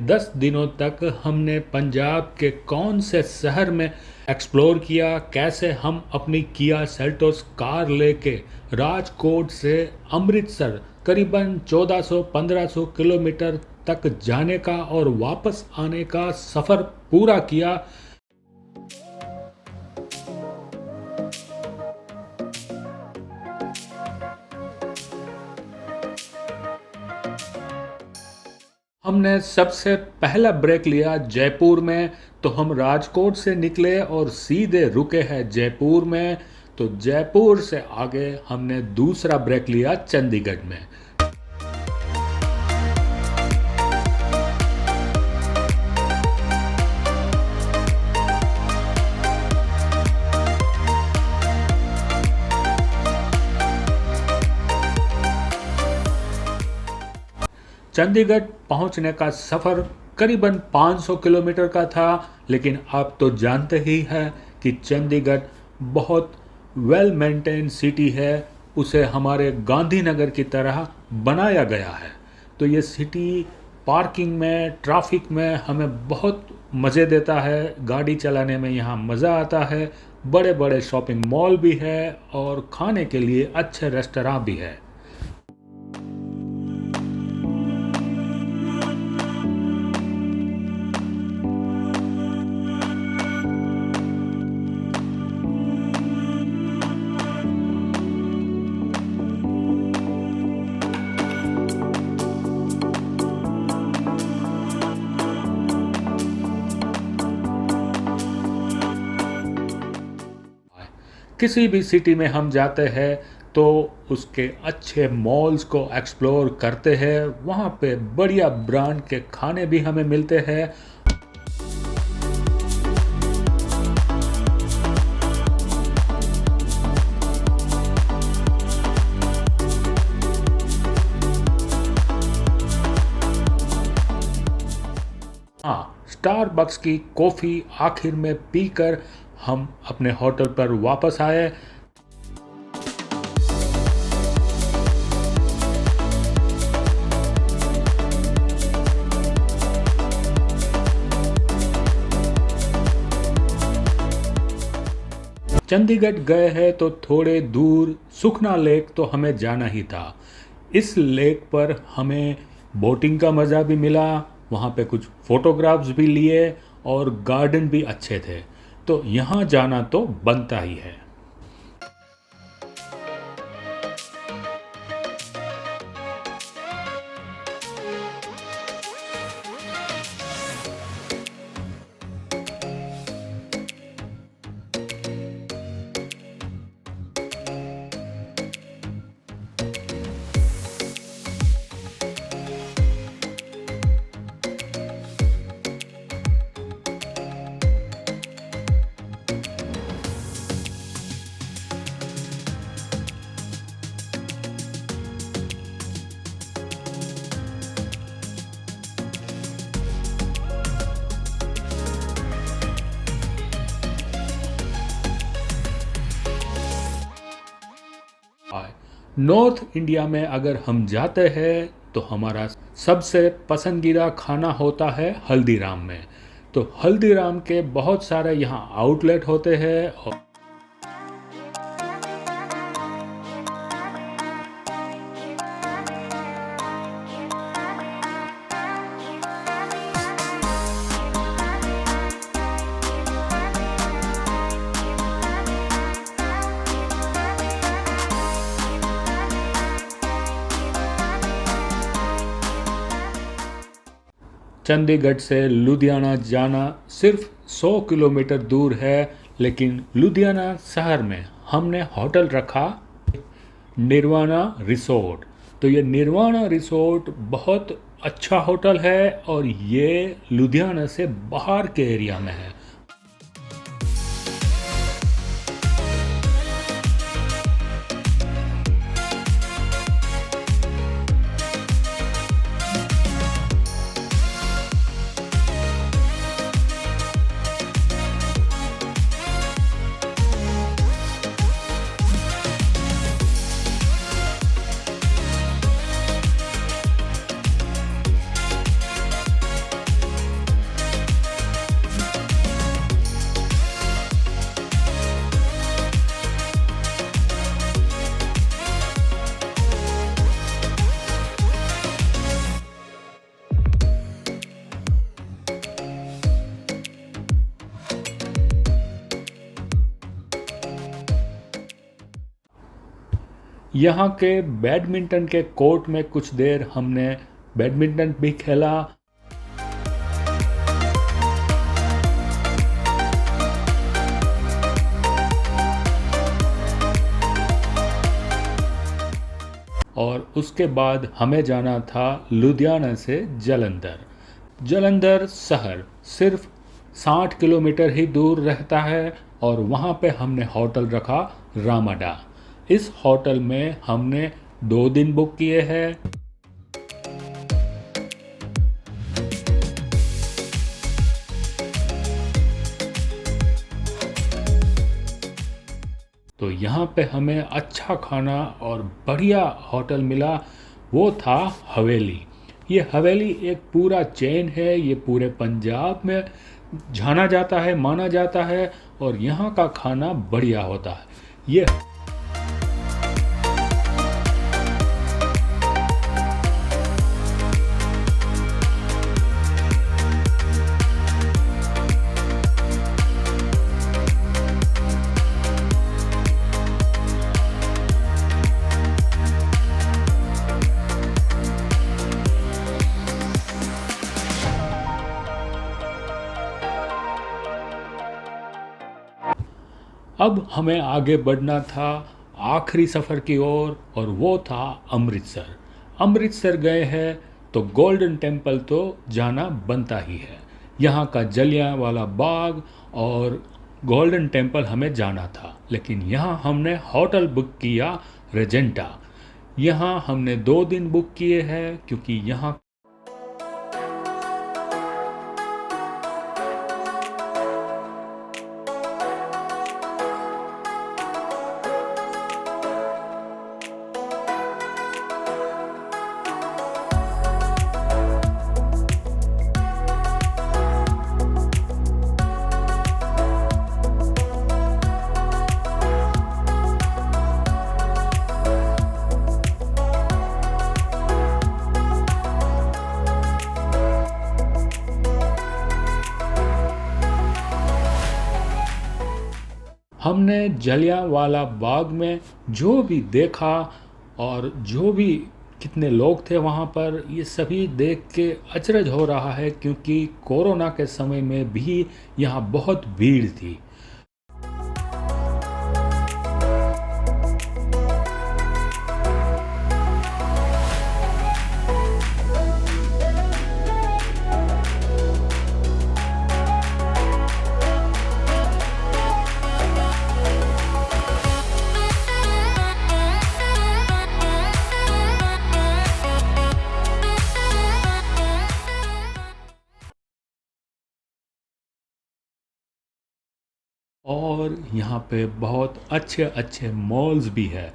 10 दिनों तक हमने पंजाब के कौन से शहर में एक्सप्लोर किया, कैसे हम अपनी किया सेल्टोस कार लेके राजकोट से अमृतसर करीबन 1400-1500 किलोमीटर तक जाने का और वापस आने का सफ़र पूरा किया। हमने सबसे पहला ब्रेक लिया जयपुर में, तो हम राजकोट से निकले और सीधे रुके हैं जयपुर में। तो जयपुर से आगे हमने दूसरा ब्रेक लिया चंडीगढ़ में। चंडीगढ़ पहुंचने का सफ़र करीबन 500 किलोमीटर का था, लेकिन आप तो जानते ही हैं कि चंडीगढ़ बहुत वेल मेंटेन सिटी है। उसे हमारे गांधीनगर की तरह बनाया गया है। तो ये सिटी पार्किंग में, ट्रैफिक में हमें बहुत मज़े देता है। गाड़ी चलाने में यहाँ मज़ा आता है। बड़े बड़े शॉपिंग मॉल भी है और खाने के लिए अच्छे रेस्टोरेंट भी है। किसी भी सिटी में हम जाते हैं तो उसके अच्छे मॉल्स को एक्सप्लोर करते हैं। वहाँ पे बढ़िया ब्रांड के खाने भी हमें मिलते हैं। हाँ, स्टारबक्स की कॉफ़ी आखिर में पीकर हम अपने होटल पर वापस आए। चंडीगढ़ गए हैं तो थोड़े दूर सुखना लेक तो हमें जाना ही था। इस लेक पर हमें बोटिंग का मज़ा भी मिला, वहाँ पे कुछ फ़ोटोग्राफ्स भी लिए और गार्डन भी अच्छे थे। तो यहाँ जाना तो बनता ही है। नॉर्थ इंडिया में अगर हम जाते हैं तो हमारा सबसे पसंदीदा खाना होता है हल्दीराम में। तो हल्दीराम के बहुत सारे यहाँ आउटलेट होते हैं और चंडीगढ़ से लुधियाना जाना सिर्फ 100 किलोमीटर दूर है, लेकिन लुधियाना शहर में हमने होटल रखा निर्वाणा रिसोर्ट। तो ये निर्वाणा रिसोर्ट बहुत अच्छा होटल है और ये लुधियाना से बाहर के एरिया में है। यहाँ के बैडमिंटन के कोर्ट में कुछ देर हमने बैडमिंटन भी खेला। और उसके बाद हमें जाना था लुधियाना से जलंधर। जलंधर शहर सिर्फ 60 किलोमीटर ही दूर रहता है और वहाँ पे हमने होटल रखा रामाडा। इस होटल में हमने 2 दिन बुक किए हैं। तो यहाँ पे हमें अच्छा खाना और बढ़िया होटल मिला, वो था हवेली। ये हवेली एक पूरा चेन है, ये पूरे पंजाब में जाना जाता है, माना जाता है, और यहाँ का खाना बढ़िया होता है। ये अब हमें आगे बढ़ना था आखिरी सफ़र की ओर, और वो था अमृतसर। अमृतसर गए हैं तो गोल्डन टेम्पल तो जाना बनता ही है। यहाँ का जलियांवाला बाग और गोल्डन टेम्पल हमें जाना था, लेकिन यहाँ हमने होटल बुक किया रेजेंटा। यहाँ हमने 2 दिन बुक किए हैं क्योंकि यहाँ हमने जलियांवाला बाग में जो भी देखा और जो भी कितने लोग थे वहाँ पर, ये सभी देख के अचरज हो रहा है क्योंकि कोरोना के समय में भी यहाँ बहुत भीड़ थी। और यहाँ पे बहुत अच्छे अच्छे मॉल्स भी है।